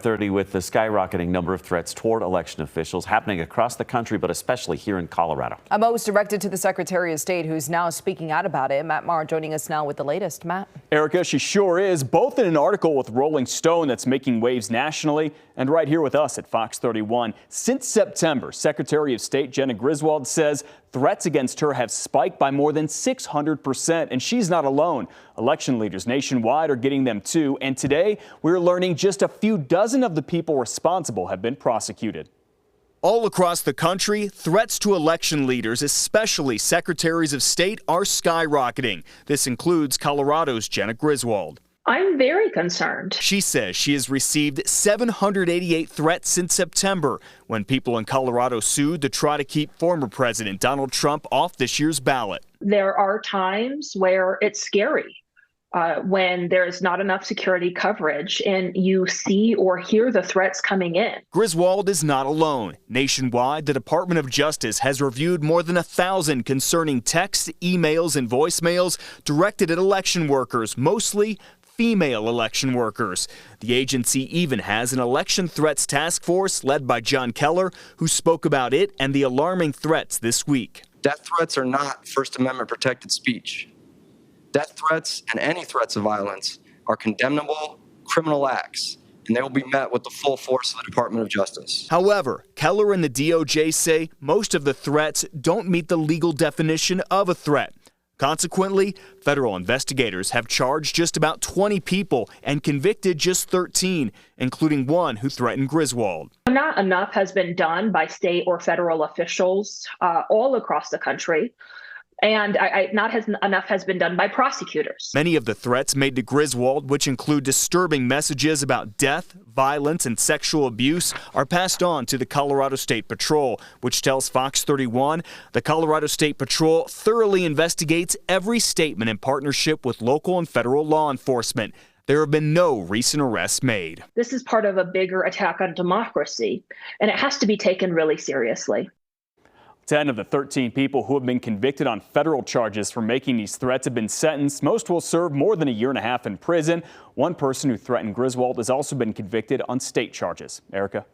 5:30 with the skyrocketing number of threats toward election officials happening across the country, but especially here in Colorado. A most directed to the Secretary of State, who's now speaking out about it. Matt Maher joining us now with the latest. Matt. Erica, she sure is, both in an article with Rolling Stone that's making waves nationally and right here with us at Fox 31. Since September, Secretary of State Jena Griswold says threats against her have spiked by more than 600%, and she's not alone. Election leaders nationwide are getting them too, and today we're learning just a few dozen of the people responsible have been prosecuted. All across the country, threats to election leaders, especially secretaries of state, are skyrocketing. This includes Colorado's Jena Griswold. I'm very concerned. She says she has received 788 threats since September, when people in Colorado sued to try to keep former President Donald Trump off this year's ballot. There are times where it's scary. When there's not enough security coverage and you see or hear the threats coming in. Griswold is not alone. Nationwide, the Department of Justice has reviewed more than 1,000 concerning texts, emails, and voicemails directed at election workers, mostly female election workers. The agency even has an election threats task force led by John Keller, who spoke about it and the alarming threats this week. Death threats are not First Amendment protected speech. Death threats and any threats of violence are condemnable criminal acts, and they will be met with the full force of the Department of Justice. However, Keller and the DOJ say most of the threats don't meet the legal definition of a threat. Consequently, federal investigators have charged just about 20 people and convicted just 13, including one who threatened Griswold. Not enough has been done by state or federal officials all across the country. And enough has been done by prosecutors. Many of the threats made to Griswold, which include disturbing messages about death, violence, and sexual abuse, are passed on to the Colorado State Patrol, which tells Fox 31 the Colorado State Patrol thoroughly investigates every statement in partnership with local and federal law enforcement. There have been no recent arrests made. This is part of a bigger attack on democracy, and it has to be taken really seriously. 10 of the 13 people who have been convicted on federal charges for making these threats have been sentenced. Most will serve more than a year and a half in prison. One person who threatened Griswold has also been convicted on state charges. Erica.